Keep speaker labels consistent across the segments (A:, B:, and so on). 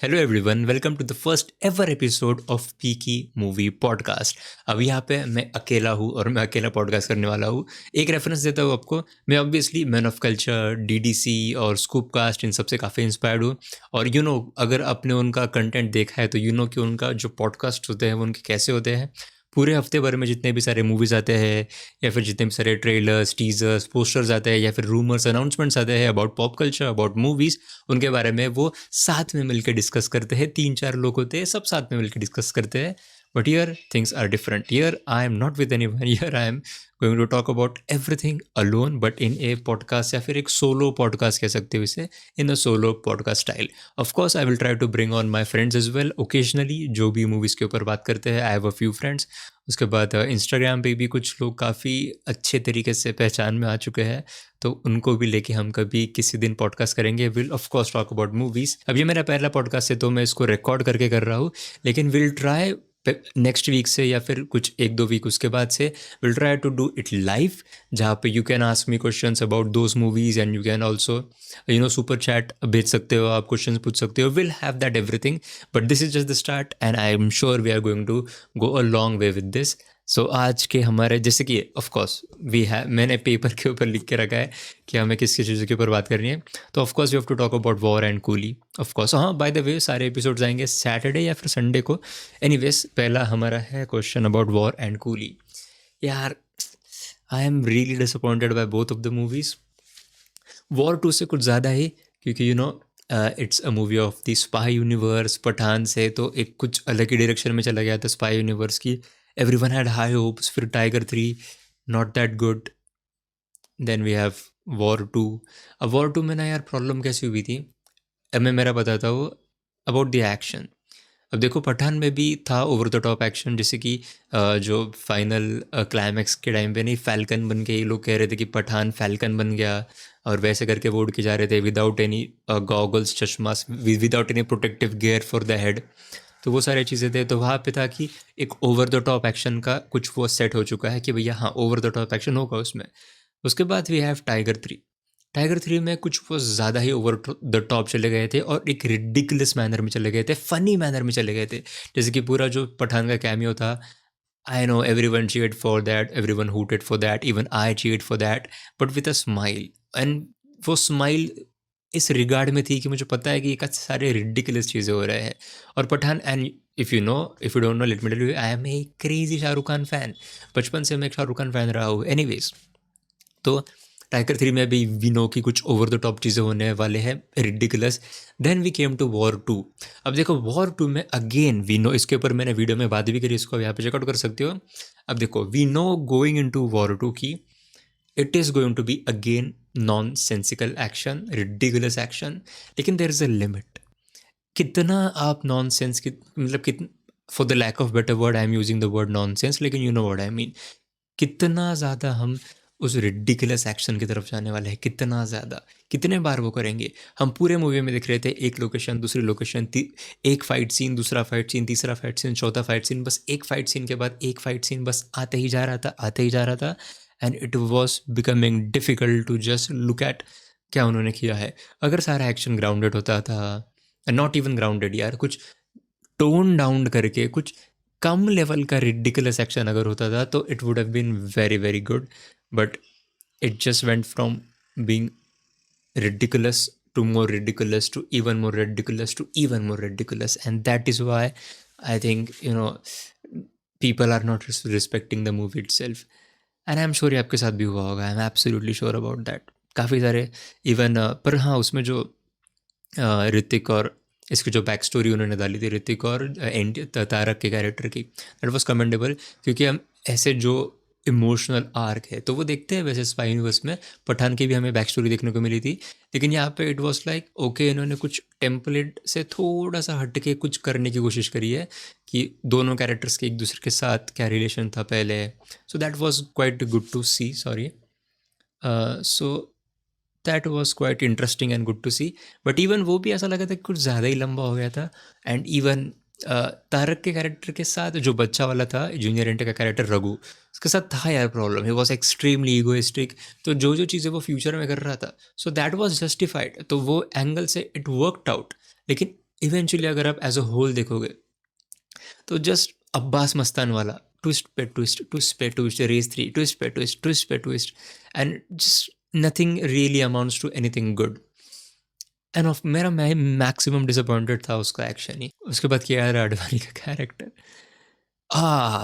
A: Hello everyone, welcome to the first ever episode of peaky movie podcast. अब यहाँ पे मैं अकेला हूँ और मैं अकेला पॉडकास्ट करने वाला हूँ। एक रेफरेंस देता हूँ आपको, मैं obviously man of culture, DDC और स्कूप कास्ट इन सबसे काफ़ी इंस्पायर्ड हूँ। और अगर आपने उनका कंटेंट देखा है तो कि उनका जो पॉडकास्ट होते हैं वो उनके कैसे होते हैं। पूरे हफ्ते भर में जितने भी सारे मूवीज़ आते हैं या फिर जितने भी सारे ट्रेलर्स, टीजर्स, पोस्टर्स आते हैं या फिर रूमर्स, अनाउंसमेंट्स आते हैं about pop culture, about movies, उनके बारे में वो साथ में मिलकर डिस्कस करते हैं। 3-4 लोग होते हैं, सब साथ में मिलकर डिस्कस करते हैं। But here things are different. Here I am not with anyone. Here I am going to talk about everything alone, but in a podcast या फिर एक सोलो पॉडकास्ट कह सकते हो इसे, in a solo podcast style. Of course I will try to bring on my friends as well occasionally, जो भी movies के ऊपर बात करते हैं। I have a few friends. उसके बाद इंस्टाग्राम पे भी कुछ लोग काफ़ी अच्छे तरीके से पहचान में आ चुके हैं, तो उनको भी लेके हम कभी किसी दिन पॉडकास्ट करेंगे। Will of course talk about movies. अब ये मेरा पहला पॉडकास्ट है तो मैं इसको रिकॉर्ड करके कर रहा हूँ, लेकिन विल ट्राई नेक्स्ट वीक से या फिर कुछ 1-2 वीक उसके बाद से will try to do it live, जहाँ पे you can ask me questions about those movies and you can also super chat भेज सकते हो, आप क्वेश्चंस पूछ सकते हो। Will have that everything, but this is just the start and I am sure we are going to go a long way with this. So आज के हमारे जैसे कि ऑफ कोर्स वी हैव, मैंने पेपर के ऊपर लिख के रखा है कि हमें किस किस चीज़ों के ऊपर बात करनी है। तो of course we have to talk about war and Coolie. Of course हाँ, बाय द वे सारे एपिसोड्स आएंगे सैटरडे या फिर संडे को। एनीवेज, पहला हमारा है question about war and Coolie. यार, I am really disappointed by both of the movies. War 2 से कुछ ज़्यादा ही, क्योंकि it's a movie of the spy universe. Pathaan से तो एक कुछ अलग ही डायरेक्शन में चला गया था स्पाई यूनिवर्स की। Everyone had high hopes. फिर Tiger 3 not that good. Then we have war 2। अब वॉर 2 में ना यार प्रॉब्लम कैसी हुई थी, अब मैं मेरा बताता हूँ अबाउट द एक्शन। अब देखो, पठान में भी था ओवर द टॉप एक्शन, जैसे कि जो फाइनल क्लाइमैक्स के टाइम पे नहीं फैल्कन बन के, ये लोग कह रहे थे कि पठान फैल्कन बन गया, और वैसे करके वो उड़ के जा रहे थे विदाउट एनी गॉगल्स, चश्मा, without any protective gear for the head. तो वो सारी चीज़ें थे, तो वहाँ पे था कि एक ओवर द टॉप एक्शन का कुछ वो सेट हो चुका है कि भैया हाँ, ओवर द टॉप एक्शन होगा उसमें। उसके बाद वी हैव टाइगर 3। टाइगर 3 में कुछ वो ज़्यादा ही ओवर द टॉप चले गए थे और एक रिडिकुलस मैनर में चले गए थे, फ़नी मैनर में चले गए थे। जैसे कि पूरा जो पठान का कैमियो था, I know everyone cheered for that, everyone hooted for that, even I cheered for that, but with a smile. And वो स्माइल इस रिगार्ड में थी कि मुझे पता है कि ये सारे रिडिकुलस चीज़ें हो रहे हैं। और Pathaan, and if you don't know, let me tell you, I am a crazy Shahrukh Khan fan. बचपन से मैं एक शाहरुख खान फ़ैन रहा हूँ। एनीवेज, तो टाइगर 3 में भी वी नो कि कुछ ओवर द टॉप चीज़ें होने वाले हैं, ridiculous. Then we came to war 2। अब देखो, वॉर 2 में अगेन वी नो, इसके ऊपर मैंने वीडियो में बात भी करी, इसको यहाँ पे चेकआउट कर सकते हो। अब देखो, we know going into War war 2 की it is going to be again non sensical action, ridiculous action, लेकिन देर इज़ अ लिमिट। कितना आप नॉन सेंस की, मतलब कितना, for the lack of better word I am using the word non sense, लेकिन you know what I mean. कितना ज़्यादा हम उस रिडिकुलस एक्शन की तरफ जाने वाले हैं, कितना ज़्यादा, कितने बार वो करेंगे। हम पूरे मूवी में दिख रहे थे, एक लोकेशन दूसरी लोकेशन, एक फाइट सीन, दूसरा फाइट सीन, तीसरा फाइट सीन, चौथा फाइट सीन, बस एक फाइट सीन के बाद एक फाइट सीन बस आते ही जा रहा था, आते ही जा रहा था। And it was becoming difficult to just look at क्या उन्होंने किया है। अगर सारा एक्शन ग्राउंडेड होता था, नॉट इवन ग्राउंडेड यार, कुछ टोन डाउन करके कुछ कम लेवल का रिडिकुलस एक्शन अगर होता था, तो it would have been very very good. But it just went from being ridiculous to more ridiculous to even more ridiculous to even more ridiculous, and that is why I think people are not respecting the movie itself. And I'm sure ये आपके साथ भी हुआ होगा, I am absolutely sure about that. काफ़ी सारे even पर हाँ, उसमें जो ऋतिक और इसकी जो बैक स्टोरी उन्होंने डाली थी, ऋतिक और तारक के कैरेक्टर की, दैट वाज कमेंडेबल। क्योंकि हम ऐसे जो इमोशनल आर्क है तो वो देखते हैं वैसे स्पाई यूनिवर्स में। पठान की भी हमें बैक स्टोरी देखने को मिली थी, लेकिन यहाँ पे इट वाज लाइक ओके, इन्होंने कुछ टेम्पलेट से थोड़ा सा हट के कुछ करने की कोशिश करी है कि दोनों कैरेक्टर्स के एक दूसरे के साथ क्या रिलेशन था पहले। So that was quite good to see, sorry. So that was quite interesting and good to see. But even वो भी ऐसा लगा था कि कुछ ज़्यादा ही लंबा हो गया था। एंड इवन तारक के कैरेक्टर के साथ जो बच्चा वाला था, जूनियर एंटर का कैरेक्टर रघु, उसके साथ था यार problem. He was extremely egoistic. तो जो जो चीज़ें वो फ्यूचर में कर रहा था, सो दैट वॉज जस्टिफाइड, तो वो एंगल से इट वर्कड आउट। लेकिन इवेंचुअली अगर आप एज अ होल देखोगे तो जस्ट अब्बास मस्तान वाला ट्विस्ट पे ट्विस्ट, ट्विस्ट पे ट्विस्ट, रेस 3, ट्विस्ट पे ट्विस्ट, ट्विस्ट पे twist, and just nothing really amounts to anything good. End of मेरा मैं मैक्सिमम डिसअपॉइंटेड था उसका एक्शन ही। उसके बाद किया यार आडवाणी का कैरेक्टर।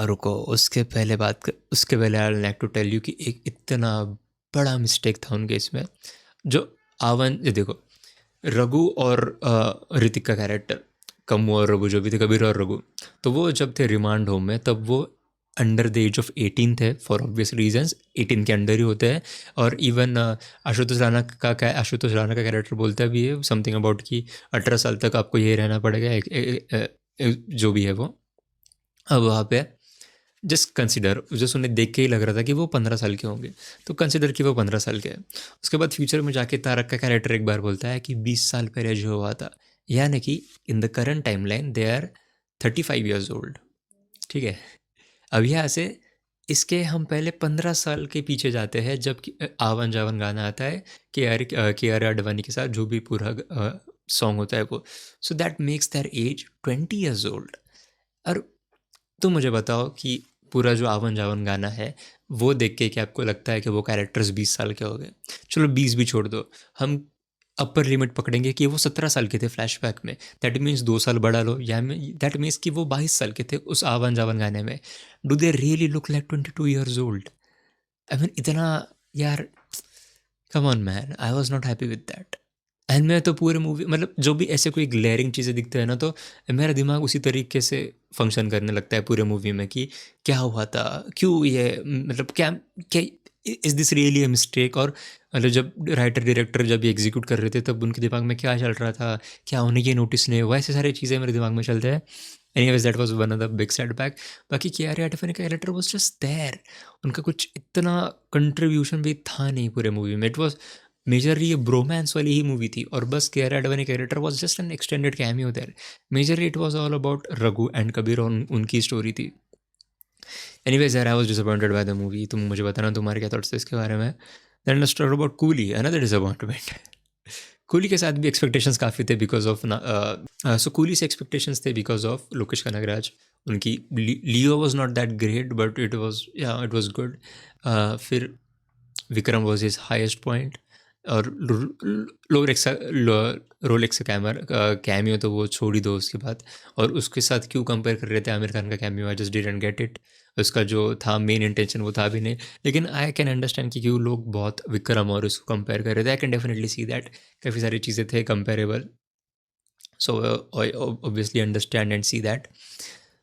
A: रुको, उसके पहले I like to tell you कि एक इतना बड़ा मिस्टेक था उनके इसमें। जो ये देखो, रघु और ऋतिक का कैरेक्टर, कम्मू और रघु जो भी थे, कबीर और रघु, तो वो जब थे रिमांड होम में तब वो अंडर द एज ऑफ 18 थे फॉर ऑब्वियस रीजंस, 18 के अंडर ही होते हैं। और इवन आशुतोष राणा का कैरेक्टर बोलता भी है समथिंग अबाउट कि 18 साल तक आपको ये रहना पड़ेगा, जो भी है वो। अब वहाँ पे जस्ट कंसिडर, जस्ट उन्हें देख के ही लग रहा था कि वो 15 साल के होंगे, तो कंसिडर कि वो 15 साल के हैं। उसके बाद फ्यूचर में जाके तारक का कैरेक्टर एक बार बोलता है कि 20 साल पहले जो हुआ था, यानी कि in the current timeline they are 35 years old. ठीक है, अब यहाँ से इसके हम पहले 15 साल के पीछे जाते हैं, जब आवन जावन गाना आता है के आर आडवाणी के साथ, जो भी पूरा सॉन्ग होता है वो। So that makes their age 20 years old. और तुम मुझे बताओ कि पूरा जो आवन जावन गाना है वो देख के क्या आपको लगता है कि वो कैरेक्टर्स 20 साल के हो गए? चलो 20 भी छोड़ दो, हम अपर लिमिट पकड़ेंगे कि वो 17 साल के थे फ्लैशबैक में, दैट मीन्स 2 साल बढ़ा लो, या दैट मीन्स कि वो 22 साल के थे उस आवन जावन गाने में। Do they really look like 22 years old? I mean इतना, यार come on man, I was not happy with that. And मैं तो पूरे मूवी, मतलब जो भी ऐसे कोई ग्लेयरिंग चीज़ें दिखते हैं ना, तो मेरा दिमाग उसी तरीके से फंक्शन करने लगता है पूरे मूवी में कि क्या हुआ था, क्यों ये, मतलब क्या क्या is this really a mistake? और मतलब जब राइटर डायरेक्टर जब ये एग्जीक्यूट कर रहे थे तब उनके दिमाग में क्या चल रहा था, क्या उन्हें ये नोटिस नहीं हुआ, ऐसे सारी चीज़ें मेरे दिमाग में चलते हैं। Anyways that was one of the big setback. बाकी कियारा आडवाणी का कैरेक्टर वाज जस्ट देयर, उनका कुछ इतना कंट्रीब्यूशन भी था नहीं पूरे मूवी में। इट वाज मेजरली ये ब्रोमांस वाली ही मूवी थी, और बस Kiara Advani character was just an extended cameo there. Majorly it was all about Raghu and Kabir, और उनकी स्टोरी थी। एनीवेज यार, I was disappointed by the movie. तुम मुझे बताना तुम्हारे क्या थॉट्स थे इसके बारे में। Then let's talk about Coolie, another disappointment. Coolie के साथ भी एक्सपेक्टेशंस काफ़ी थे बिकॉज ऑफ सो कूली से एक्सपेक्टेशंस थे बिकॉज ऑफ लोकेश कनगराज। उनकी Leo was not that great but it was good. फिर Vikram was his highest point, और रोलेक्स का कैमियो तो वो छोड़ ही दो उसके बाद। और उसके साथ क्यों कंपेयर कर रहे थे आमिर खान का cameo? I just didn't get it. उसका जो था मेन इंटेंशन वो था भी नहीं, लेकिन आई कैन अंडरस्टैंड कि क्यों लोग बहुत विक्रम और उसको कंपेयर कर रहे थे। I can definitely see that काफ़ी सारी चीज़ें थे comparable, so I obviously understand and see that.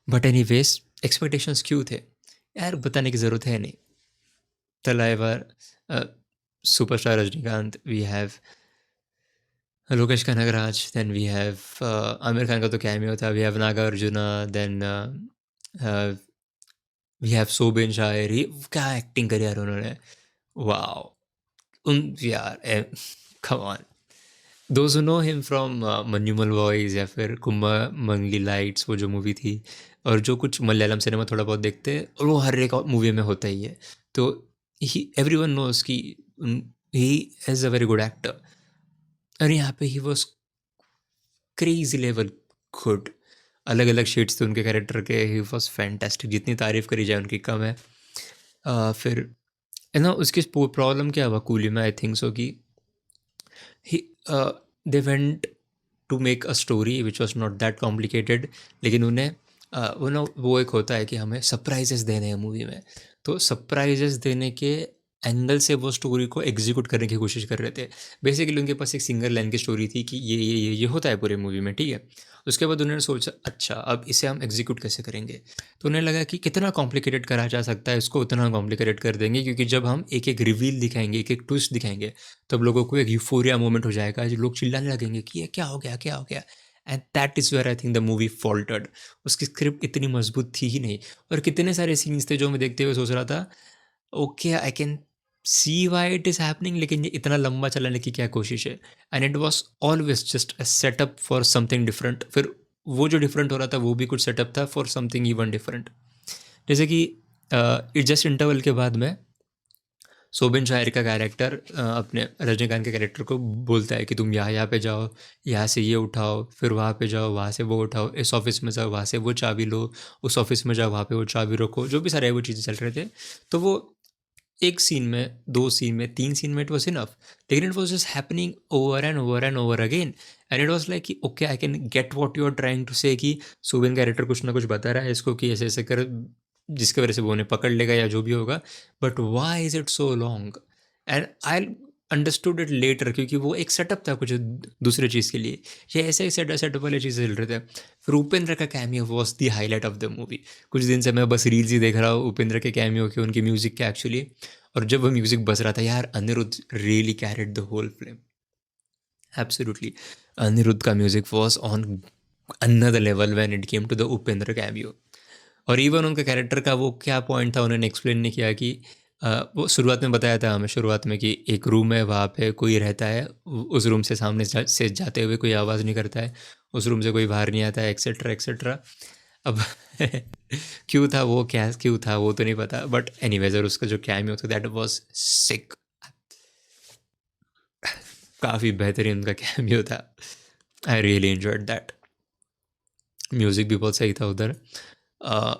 A: But anyways, expectations क्यों थे यार, बताने की ज़रूरत है नहीं। Thalaivar, superstar Rajinikanth, we have Lokesh Kanagaraj, then we have Aamir Khan का तो कैमियो था, we have Naga Arjuna, then we have Soubin Shahir. क्या एक्टिंग करी यार उन्होंने, वाओ। यार come on, those know him from मन्यूमल boys या फिर कुम्मा मंगली लाइट्स, वो जो मूवी थी, और जो कुछ मलयालम सिनेमा थोड़ा बहुत देखते हैं, और वो हर एक मूवी में होता ही है। तो ही एवरीवन नोस कि he is a very good actor, और यहाँ पे he was crazy level good. अलग अलग शेड्स थे उनके कैरेक्टर के, ही वॉज फैंटास्टिक, जितनी तारीफ़ करी जाए उनकी कम है। फिर ना उसकी प्रॉब्लम क्या हुआ कूली में, आई थिंक सो कि he they went to make a story which was not that complicated, लेकिन उन्हें वो एक होता है कि हमें सरप्राइजेस देने हैं मूवी में, तो सरप्राइजेस देने के एंगल से वो स्टोरी को एग्जीक्यूट करने की कोशिश कर रहे थे। बेसिकली उनके पास एक सिंगल लाइन की स्टोरी थी कि ये होता है पूरे मूवी में, ठीक है। उसके बाद उन्होंने सोचा अच्छा अब इसे हम एग्जीक्यूट कैसे करेंगे, तो उन्हें लगा कि कितना कॉम्प्लिकेटेड करा जा सकता है इसको, उतना कॉम्प्लिकेटेड कर देंगे, क्योंकि जब हम एक एक रिवील दिखाएंगे, एक एक ट्विस्ट दिखाएंगे, तब लोगों को एक यूफोरिया मोमेंट हो जाएगा, जो लोग चिल्लाने लगेंगे कि ये क्या हो गया, क्या हो गया। And that is where I think the movie faltered. उसकी स्क्रिप्ट इतनी मजबूत थी ही नहीं, और कितने सारे सीन्स थे जो मैं देखते हुए सोच रहा था okay I can see why it is happening, लेकिन ये इतना लंबा चलाने की क्या कोशिश है। And it was always just a setup for something different, फिर वो जो डिफरेंट हो रहा था वो भी कुछ सेटअप था फॉर समथिंग इवन डिफरेंट। जैसे कि इट जस्ट इंटरवल के बाद में सोबिन शायर का कैरेक्टर अपने रजनीकांत के कैरेक्टर को बोलता है कि तुम यहाँ पे जाओ, यहाँ से ये उठाओ, फिर वहाँ पे जाओ, वहाँ से वो उठाओ, इस ऑफिस में जाओ, वहाँ से वो चाबी लो, उस ऑफिस में जाओ, वहाँ पे वो चाबी रखो, जो भी सारे वो चीज़ें चल रहे थे। तो वो एक सीन में, दो सीन में, तीन सीन में इट वॉज इनफ, लेकिन it was just happening over and over and over again. And it was like कि okay I can get what you are trying to say, कि सुबिन कैरेक्टर कुछ ना कुछ बता रहा है इसको कि ऐसे ऐसे कर, जिसकी वजह से वो उन्हें पकड़ लेगा या जो भी होगा, but why is it so long? And I understood it later, क्योंकि वो एक सेटअप था कुछ दूसरे चीज़ के लिए, ये ऐसे ही सेटअप वाले चीज़ें चल रहे थे। फिर उपेंद्र का cameo was the highlight of the movie. कुछ दिन से मैं बस रील्स ही देख रहा हूँ उपेंद्र के कैमियो के, उनकी म्यूज़िक के एक्चुअली। और जब वो म्यूज़िक बज रहा था यार, Anirudh really carried the whole film, absolutely. Anirudh का music was on another level when it came to the Upendra cameo. और इवन उनका कैरेक्टर का वो क्या पॉइंट था उन्होंने एक्सप्लेन नहीं किया कि वो शुरुआत में बताया था हमें, शुरुआत में, कि एक रूम है, वहाँ पे कोई रहता है, उस रूम से सामने से जाते हुए कोई आवाज़ नहीं करता है, उस रूम से कोई बाहर नहीं आता है, एक्सेट्रा एक्सेट्रा। अब क्यों था वो, क्या क्यों था वो तो नहीं पता, बट एनीवेज, और उसका जो कैमियो था दैट वाज सिक, काफ़ी बेहतरीन उनका कैमियो था। I really enjoyed that. Music भी बहुत सही था उधर।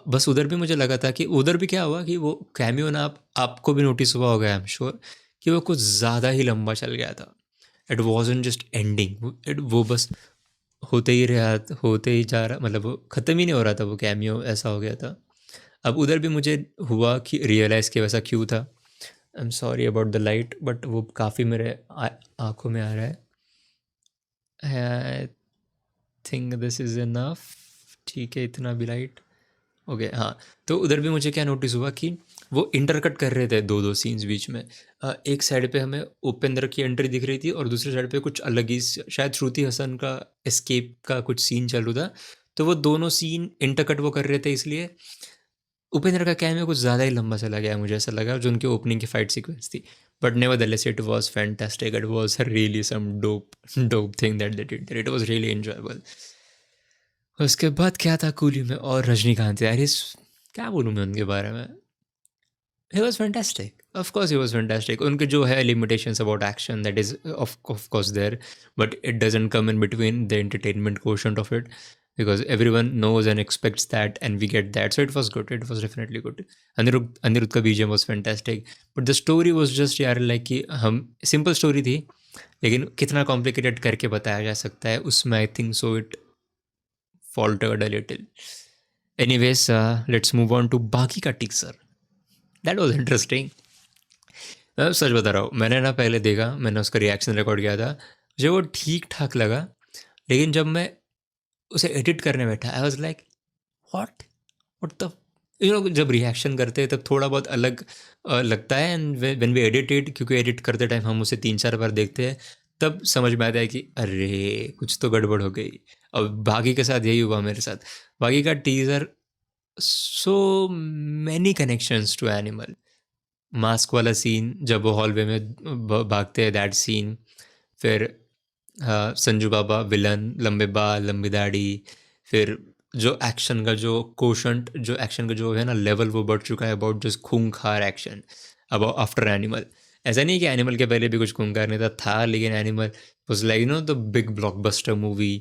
A: बस उधर भी मुझे लगा था कि उधर भी क्या हुआ कि वो कैमियो ना, आपको भी नोटिस हुआ होगा आई एम श्योर, कि वो कुछ ज़्यादा ही लंबा चल गया था। It wasn't just ending, it वो बस होते ही रहा, होते ही जा रहा, मतलब वो ख़त्म ही नहीं हो रहा था वो कैमियो, ऐसा हो गया था। अब उधर भी मुझे हुआ कि रियलाइज़ कि वैसा क्यों था। I am sorry about the light, but वो काफ़ी मेरे आँखों में आ रहा है। I think this is enough. ठीक है, इतना भी लाइट ओके। हाँ, तो उधर भी मुझे क्या नोटिस हुआ कि वो इंटरकट कर रहे थे दो दो सीन्स बीच में। एक साइड पे हमें उपेंद्र की एंट्री दिख रही थी, और दूसरी साइड पे कुछ अलग ही, शायद श्रुति हसन का एस्केप का कुछ सीन चल रहा था। तो वो दोनों सीन इंटरकट वो कर रहे थे, इसलिए उपेंद्र का कैमियो कुछ ज़्यादा ही लंबा चला गया, मुझे ऐसा लगा, जो उनकी ओपनिंग की फाइट सीक्वेंस थी। But nevertheless it was fantastic, it was really some dope thing that they did, it was really enjoyable. उसके बाद क्या था कूली में, और रजनीकांत यार, इस क्या बोलूँ मैं उनके बारे में, he was fantastic, of course he was fantastic. उनके जो है limitations about action, that is of course there, but it doesn't come in between the entertainment quotient of it, because everyone knows and expects that and we get that, so it was good, it was definitely good. Anirudh का BGM was fantastic, but the story was just यार like कि हम simple story थी, लेकिन कितना complicated करके बताया जा सकता है उसमें, आई think so it faltered a little. Anyways, let's move on to बाकी का टीजर, दैट वाज इंटरेस्टिंग। मैं सच बता रहा हूँ, मैंने ना पहले देखा, मैंने उसका रिएक्शन रिकॉर्ड किया था, मुझे वो ठीक ठाक लगा, लेकिन जब मैं उसे एडिट करने बैठा, I was like what what the, जब रिएक्शन करते हैं तब थोड़ा बहुत अलग लगता है, एंड व्हेन वी एडिटेड, क्योंकि एडिट करते टाइम हम उसे 3-4 बार देखते हैं, तब समझ में आता है कि अरे कुछ तो गड़बड़ हो गई। और बाकी के साथ यही हुआ मेरे साथ। बाकी का teaser, so many connections to Animal. Mask वाला सीन, जब वो हॉलवे में भागते हैं, दैट सीन। फिर संजू बाबा विलन, लंबे बाल, लंबी दाढ़ी। फिर जो एक्शन का जो कोशंट, जो एक्शन का जो है ना लेवल, वो बढ़ चुका है अबाउट जस्ट खूंखार एक्शन अब आफ्टर एनिमल। ऐसा नहीं कि एनिमल के पहले भी कुछ खूंखार नहीं था, लेकिन Animal was like the big blockbuster movie.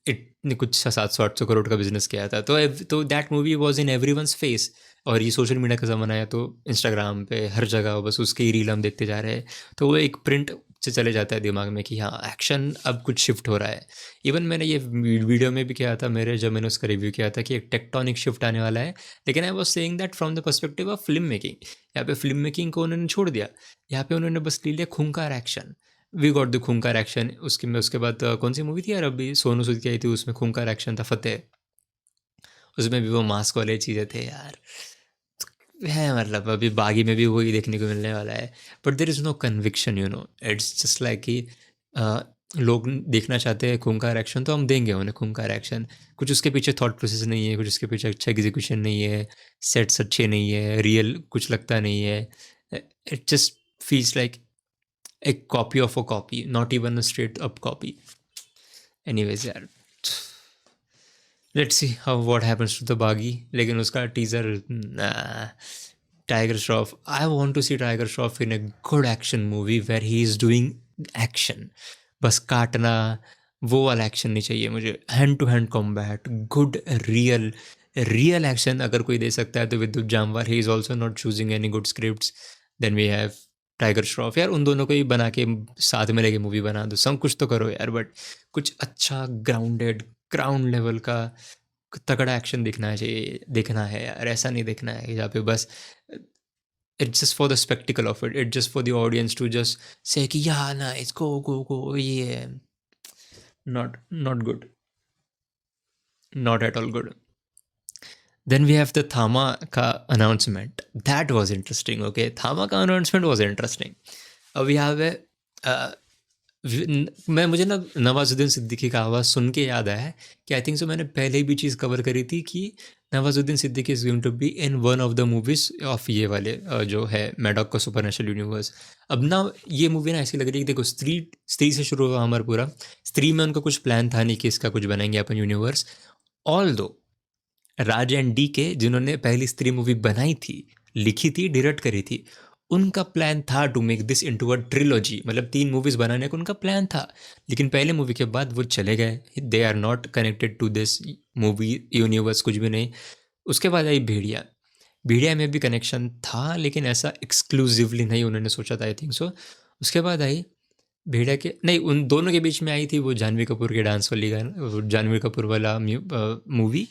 A: इतने कुछ 700-800 करोड़ का बिजनेस किया था, तो that movie was in everyone's face. और ये सोशल मीडिया का ज़माना है, तो इंस्टाग्राम पे हर जगह बस उसके ही रील हम देखते जा रहे हैं, तो वो एक प्रिंट से चले जाता है दिमाग में कि हाँ एक्शन अब कुछ शिफ्ट हो रहा है। इवन मैंने ये वीडियो में भी किया था मेरे, जब मैंने उसका रिव्यू किया था, कि एक टेक्टोनिक शिफ्ट आने वाला है, लेकिन I was saying that from the perspective of film making. यहाँ पे फिल्म मेकिंग को उन्होंने छोड़ दिया, यहाँ पे उन्होंने बस ले लिया खूंखार एक्शन। वी गॉट द खूंखार एक्शन। उसके बाद कौन सी मूवी थी यार, अभी सोनू सूद की आई थी, उसमें खूंखार एक्शन था, फतेह। उसमें भी वो मास्क वाले चीज़ें थे यार, है मतलब अभी बागी में भी वही देखने को मिलने वाला है। But there is no conviction, it's just like कि लोग देखना चाहते हैं खूंखार एक्शन, तो हम देंगे उन्हें खूंखार एक्शन। कुछ उसके पीछे थॉट प्रोसेस नहीं है, कुछ उसके पीछे अच्छा एग्जीक्यूशन नहीं है, सेट्स अच्छे नहीं है, रियल कुछ लगता नहीं है। It just feels like a copy of a copy, not even a straight up copy. Anyways यार, let's see how what happens to the बागी। लेकिन उसका teaser Tiger Shroff. I want to see Tiger Shroff in a good action movie where he is doing action. बस काटना, वो वाला action नहीं चाहिए मुझे. Hand to hand combat, good real action अगर कोई दे सकता है तो Vidyut Jamwal. He is also not choosing any good scripts. Then we have Tiger Shroff. यार उन दोनों को ही बना के साथ में लेके मूवी बना दो, सब कुछ तो करो यार. बट कुछ अच्छा ग्राउंड लेवल का तगड़ा एक्शन देखना है यार. ऐसा नहीं देखना है जहाँ पे बस it's just for the spectacle of it. It's just for the audience to just say कि yeah nice go ये not good, not at all good. Then we have the Thama का announcement. That was interesting. Okay, Thama का announcement was interesting. अब यहाँ पे मुझे ना नवाजुद्दीन सिद्दीकी का आवाज़ सुन के याद आया कि आई थिंक सो मैंने पहले भी चीज़ कवर करी थी कि Nawazuddin Siddiqui is going to be in one of the movies of ये वाले जो है मैडॉक का सुपरनेचुरल यूनिवर्स. अब ना ये मूवी ना ऐसी लग रही है कि देखो स्त्री से शुरू हुआ हमारा पूरा. स्त्री में उनका कुछ प्लान था नहीं कि इसका कुछ बनाएंगे अपन यूनिवर्स. ऑल दो राज एंड डी के जिन्होंने पहली स्त्री मूवी बनाई थी, लिखी थी, डायरेक्ट करी थी, उनका प्लान था to make this into a trilogy. मतलब 3 मूवीज़ बनाने का उनका प्लान था. लेकिन पहले मूवी के बाद वो चले गए. They are not connected to this movie universe, कुछ भी नहीं. उसके बाद आई भेड़िया में भी कनेक्शन था लेकिन ऐसा एक्सक्लूसिवली नहीं उन्होंने सोचा था आई थिंक सो. उसके बाद आई भेड़िया के नहीं, उन दोनों के बीच में आई थी वो जानवी कपूर के डांस वाली गाना, जानवी कपूर वाला movie.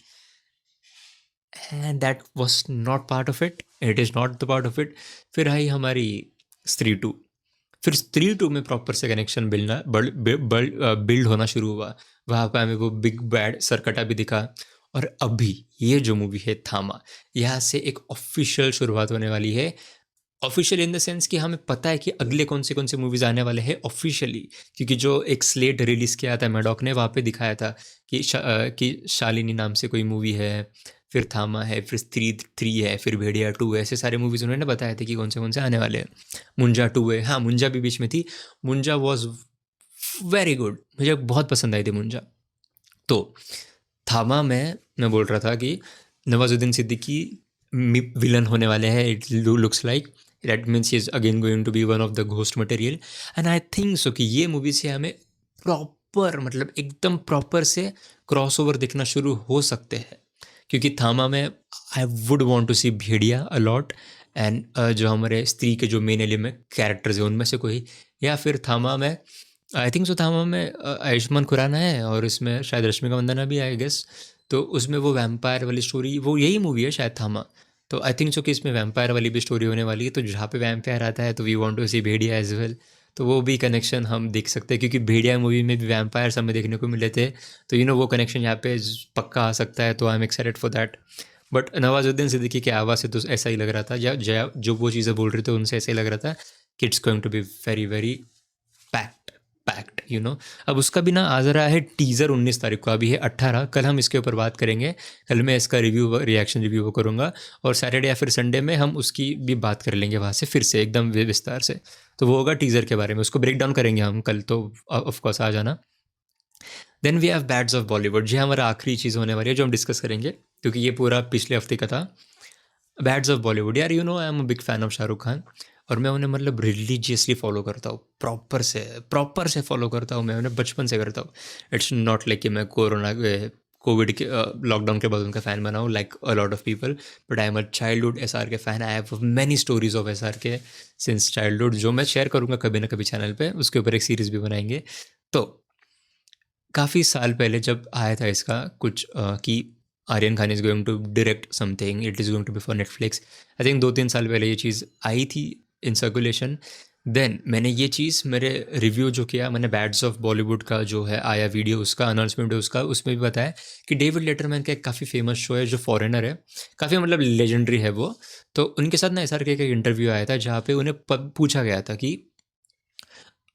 A: And that was not part of it. It is not the part of it. फिर आई हमारी स्त्री 2. फिर स्त्री 2 में प्रॉपर से कनेक्शन बिल्ड होना शुरू हुआ. वहाँ पर हमें वो बिग बैड सरकटा भी दिखा. और अभी ये जो मूवी है थामा, यहाँ से एक ऑफिशियल शुरुआत होने वाली है. ऑफिशियल इन द सेंस कि हमें पता है कि अगले कौन से मूवीज़ आने वाले हैं ऑफिशियली. क्योंकि जो एक स्लेट रिलीज़ किया था मैडॉक ने, वहाँ पे दिखाया था कि शालिनी नाम से कोई मूवी है, फिर थामा है, फिर स्त्री 3 है, फिर भेड़िया 2 है. ऐसे सारे मूवीज़ उन्होंने बताए थे कि कौन से आने वाले हैं. मुंजा 2 है. हाँ, मुंजा भी बीच में थी. मुंजा वॉज वेरी गुड, मुझे बहुत पसंद आई थी मुंजा. तो थामा में मैं बोल रहा था कि नवाजुद्दीन सिद्दीकी विलन होने वाले हैं. It looks like that means he is again going to be one of the ghost material. And I think so कि ये मूवी से हमें प्रॉपर मतलब एकदम प्रॉपर से क्रॉसओवर देखना शुरू हो सकते हैं. क्योंकि थामा में I would want to see Bhediya a lot and जो हमारे स्त्री के जो मेन एलिमेंट कैरेक्टर्स हैं उनमें से कोई. या फिर थामा में आई थिंक सो थामा में आयुष्मान खुराना है और इसमें शायद रश्मिका मंदाना भी आई गेस. तो उसमें वो वैम्पायर वाली स्टोरी, वो यही मूवी है शायद थामा. तो आई थिंक सो कि इसमें वैम्पायर वाली भी स्टोरी होने वाली है. तो जहाँ पे वैम्पायर आता है तो we want to see Bhediya as well. तो वो भी कनेक्शन हम देख सकते हैं क्योंकि भेड़िया मूवी में भी वैम्पायर्स हमें देखने को मिले थे. तो वो कनेक्शन यहाँ पे पक्का आ सकता है. तो I am excited for that. But Nawazuddin Siddiqui की आवाज़ से तो ऐसा ही लग रहा था, या जो वो चीज़ें बोल रहे थे उनसे ऐसा ही लग रहा था कि it's going to be very very packed. अब उसका भी ना आ रहा है टीज़र 19 तारीख को. अभी है 18. कल हम इसके ऊपर बात करेंगे. कल मैं इसका रिएक्शन रिव्यू करूँगा और सैटरडे या फिर संडे में हम उसकी भी बात कर लेंगे वहाँ से फिर से एकदम विस्तार से. तो वो होगा टीज़र के बारे में, उसको ब्रेक डाउन करेंगे हम कल. तो ऑफकोर्स आ जाना. Then we have bads of Bollywood, जी हमारा आखिरी चीज़ होने वाली है जो हम डिस्कस करेंगे क्योंकि ये पूरा पिछले हफ्ते का था. Bads of Bollywood. यार I am a big fan of Shahrukh Khan और मैं उन्हें मतलब रिलीजियसली फॉलो करता हूँ. प्रॉपर से फॉलो करता हूँ. मैं उन्हें बचपन से करता हूँ. इट्स नॉट लाइक कि मैं कोविड के लॉकडाउन के बाद उनका फ़ैन बना हूँ like a lot of people. But I am a childhood SR के fan. I have many stories of SR के सिंस चाइल्डहुड जो मैं शेयर करूँगा कभी ना कभी चैनल पे. उसके ऊपर एक सीरीज़ भी बनाएंगे. तो काफ़ी साल पहले जब आया था इसका कुछ कि Aryan Khan is going to direct something, it is going to be for Netflix. I think 2-3 साल पहले ये चीज़ आई थी इन सर्कुलेशन. देन मैंने ये चीज़ मेरे रिव्यू जो किया मैंने बैड्स ऑफ बॉलीवुड का जो है आया वीडियो, उसका अनाउंसमेंट है उसका, उसमें भी बताया कि डेविड लेटरमैन का एक काफ़ी फेमस शो है जो फॉरेनर है, काफ़ी मतलब लेजेंडरी है वो. तो उनके साथ ना SR का एक इंटरव्यू आया था जहाँ पे उन्हें पूछा गया था कि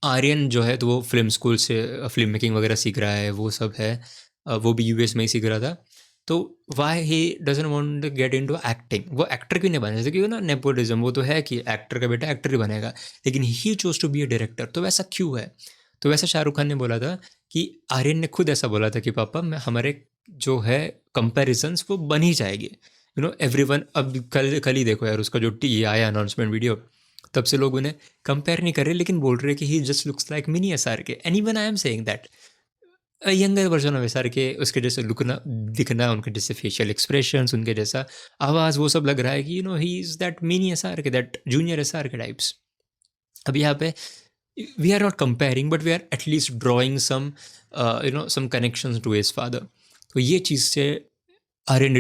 A: आर्यन जो है तो वो फिल्म स्कूल से फिल्म मेकिंग वगैरह सीख रहा है, वो सब है, वो भी US में ही सीख रहा था. तो why he doesn't want to get into acting. वो एक्टर क्यों नहीं बना, जैसे कि ना नेपोटिज्म वो तो है कि एक्टर का बेटा एक्टर ही बनेगा, लेकिन he chose to be a director. तो वैसा क्यों है? तो वैसा शाहरुख खान ने बोला था कि आर्यन ने खुद ऐसा बोला था कि पापा मैं हमारे जो है कंपेरिजन्स वो बन ही जाएगी. एवरीवन अब कल कल ही देखो यार उसका जो ये आया अनाउंसमेंट वीडियो, तब से लोग उन्हें कंपेयर नहीं कर रहे लेकिन बोल रहे कि he just looks like mini SRK, and even I am saying that younger version of SRK, उसके जैसे लुकना दिखना, उनके जैसे फेशियल एक्सप्रेशंस, उनके जैसा आवाज़, वो सब लग रहा है कि he is that mini SRK, that junior SRK types. अब यहाँ पे we are not comparing but we are at least drawing some connections to his father। तो ये चीज़ से Aryan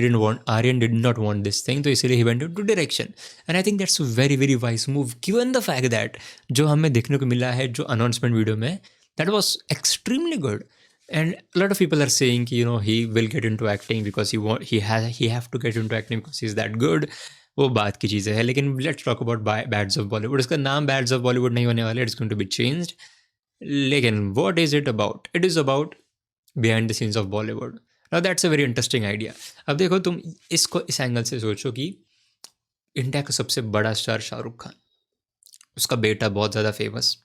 A: did not want this thing, तो इसीलिए he went into direction, and I think that's a very very wise move given the fact that जो हमें देखने को मिला है जो announcement वीडियो में, that was extremely good, and a lot of people are saying कि he will get into acting because he have to get into acting because he's that good। वो बात की चीज़ें हैं, लेकिन let's talk about bads of Bollywood. इसका नाम bads of Bollywood नहीं होने वाला, it's going to be changed. लेकिन what is it about? It is about behind the scenes of Bollywood. Now that's a very interesting idea. अब देखो तुम इसको इस एंगल से सोचो कि इंडिया का सबसे बड़ा स्टार शाहरुख खान, उसका बेटा बहुत ज़्यादा फेमस,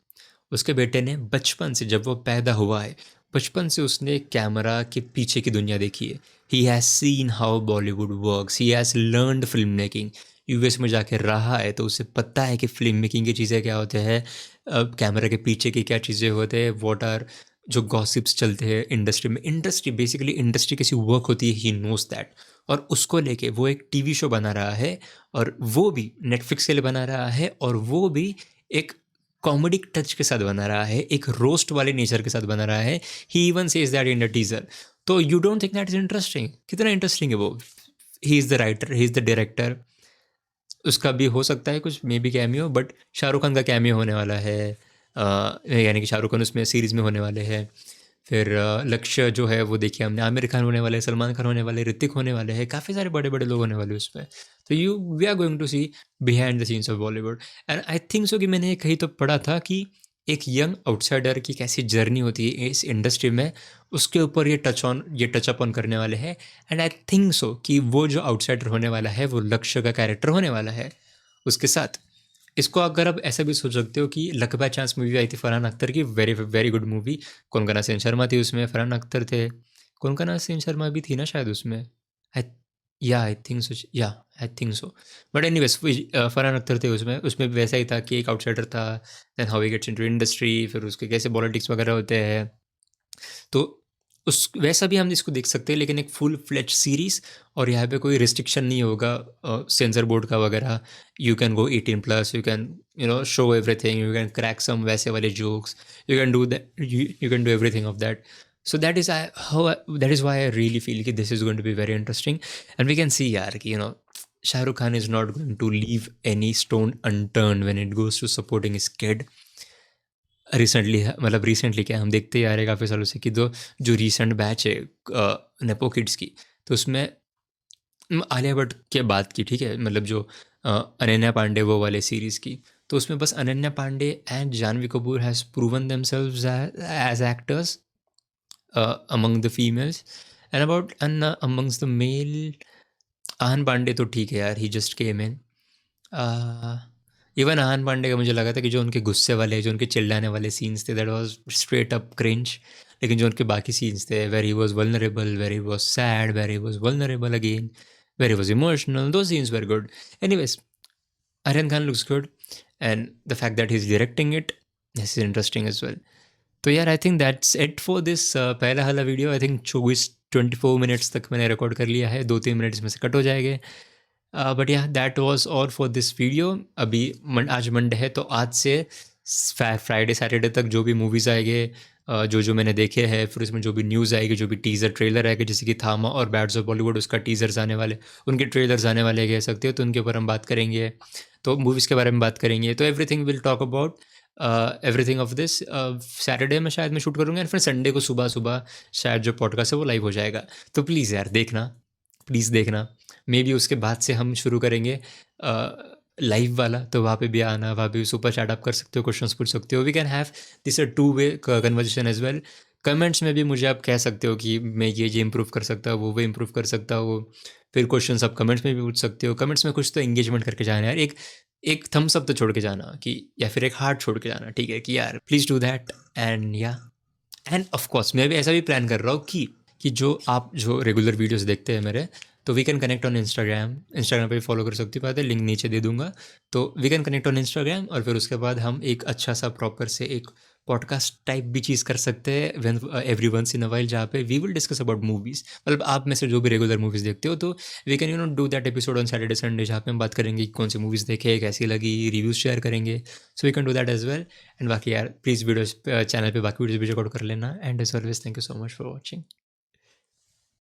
A: उसके बेटे ने बचपन से, जब वो पैदा हुआ है, बचपन से उसने कैमरा के पीछे की दुनिया देखी है। He has seen how Bollywood works, he has learned film making. US में जाके रहा है तो उसे पता है कि फिल्म मेकिंग की चीज़ें क्या होते हैं, कैमरा के पीछे की क्या चीज़ें होते हैं, व्हाट आर जो गॉसिप्स चलते हैं इंडस्ट्री में। इंडस्ट्री कैसी वर्क होती है, ही नोज दैट। और उसको लेके वो एक TV शो बना रहा है, और वो भी नेटफ्लिक्स के लिए बना रहा है, और वो भी एक कॉमेडी टच के साथ बना रहा है, एक रोस्ट वाले नेचर के साथ बना रहा है। He even says that in the teaser. तो you don't think that is interesting? कितना इंटरेस्टिंग है वो। He is the writer, he is the director. उसका भी हो सकता है कुछ may be cameo, but Shahrukh Khan का कैमियो होने वाला है, यानी कि शाहरुख खान उसमें सीरीज़ में होने वाले हैं। फिर लक्ष्य जो है वो देखिए हमने, आमिर खान होने वाले, सलमान खान होने वाले, ऋतिक होने वाले हैं, काफ़ी सारे बड़े बड़े लोग होने वाले उसमें। तो we are going to see behind the scenes of Bollywood. And I think so कि मैंने कहीं तो पढ़ा था कि एक यंग आउटसाइडर की कैसी जर्नी होती है इस इंडस्ट्री में, उसके ऊपर ये टच अप ऑन करने वाले हैं। एंड आई थिंक सो कि वो जो आउटसाइडर होने वाला है वो लक्ष्य का कैरेक्टर होने वाला है। उसके साथ इसको अगर आप ऐसा भी सोच सकते हो कि लक बाय चांस मूवी आई थी फरहान अख्तर की, very very good movie. Konkona Sen Sharma थी उसमें, फरहान अख्तर थे, कोनकना सेन शर्मा भी थी ना शायद उसमें। आई आई थिंक सो, या आई think so. But anyways Farhan Akhtar थे उसमें। उसमें भी वैसा ही था कि एक आउटसाइडर था, then how he gets into industry, फिर उसके कैसे पॉलिटिक्स वगैरह होते हैं। तो उस वैसा भी हम इसको देख सकते हैं, लेकिन एक फुल फ्लेज सीरीज़, और यहाँ पे कोई रिस्ट्रिक्शन नहीं होगा सेंसर बोर्ड का वगैरह। You can go 18+, you can show everything, you can crack some वैसे वाले jokes, you can do that, you can do everything of that. So that is why I really feel कि this is going to be very interesting. And we can see यार कि Shahrukh Khan is not going to leave any stone unturned when it goes to supporting his kid. Recently क्या हम देखते ही आ रहे हैं काफ़ी सालों से कि जो रीसेंट बैच है नेपो किड्स की, तो उसमें आलिया भट्ट के बात की, ठीक है, मतलब जो अनन्या पांडे वो वाले सीरीज़ की, तो उसमें बस Ananya Panday and Janhvi Kapoor has proven themselves as actors among the females, and amongst the male, Ahaan Panday तो ठीक है यार, he just came in. Even Ahaan Panday का मुझे लगा था कि जो उनके गुस्से वाले, जो उनके चिल्लाने वाले सीन्स थे, that was straight up cringe. लेकिन जो उनके बाकी सीन्स थे, where he was vulnerable, where he was sad, where he was vulnerable again, where he was emotional, दो scenes were good. Anyways, Aryan Khan looks good, and the fact that he is directing it, this is interesting as well. तो यार I think that's it for this पहला वाला video. I think 24 minutes तक मैंने record कर लिया है, 2-3 मिनट्स में से कट हो जाएंगे। बट या that was all for this video. अभी आज मंडे है, तो आज से फ्राइडे सैटरडे तक जो भी मूवीज़ आएंगे, जो मैंने देखे हैं, फिर उसमें जो भी न्यूज़ आएगी, जो भी टीज़र ट्रेलर आएगा, जैसे कि थामा और बैड्स ऑफ बॉलीवुड, उसका टीज़र्स आने वाले, उनके ट्रेलर्स आने वाले कह सकते हो, तो उनके ऊपर हम बात करेंगे। तो मूवीज़ के बारे में बात करेंगे, तो everything will talk about everything of this. Saturday में शायद मैं शूट करूँगा, एंड फिर संडे को सुबह सुबह शायद जो पॉडकास्ट है वो लाइव हो जाएगा। तो प्लीज़ यार देखना, प्लीज़ देखना। मे बी उसके बाद से हम शुरू करेंगे लाइव वाला, तो वहाँ पे भी आना, वहाँ पे सुपर चैट आप कर सकते हो, क्वेश्चंस पूछ सकते हो। We can have this a two way conversation as well. Comments में भी मुझे आप कह सकते हो कि मैं ये इम्प्रूव कर सकता हूँ, वो इम्प्रूव कर सकता हूँ। फिर क्वेश्चंस आप कमेंट्स में भी पूछ सकते हो। कमेंट्स में कुछ तो एंगेजमेंट करके जाना यार, एक थम्स अप तो छोड़ के जाना, कि या फिर एक हार्ट छोड़ के जाना, ठीक है, कि यार प्लीज़ डू दैट। एंड या एंड ऑफ कोर्स मैं भी ऐसा भी प्लान कर रहा हूँ कि जो आप जो रेगुलर वीडियोस देखते हैं मेरे, तो we can connect on Instagram पे फॉलो कर सकती हो, बात है, लिंक नीचे दे दूंगा। तो we can connect on Instagram, और फिर उसके बाद हम एक अच्छा सा प्रॉपर से एक पॉडकास्ट टाइप भी चीज़ कर सकते हैं when every once in a while, जहाँ पे we will discuss about movies. मतलब आप में से जो भी रेगुलर मूवीज़ देखते हो, तो we can do that episode on Saturday Sunday, जहाँ पे हम बात करेंगे कि कौन सी मूवीज़ देखे, कैसी लगी, रिव्यूज़ शेयर करेंगे। So we can do that as well. And बाकी यार प्लीज़ वीडियोज़ चैनल पे बाकी वीडियोज़ भी रिकॉर्ड कर लेना। And as always thank you so much for watching.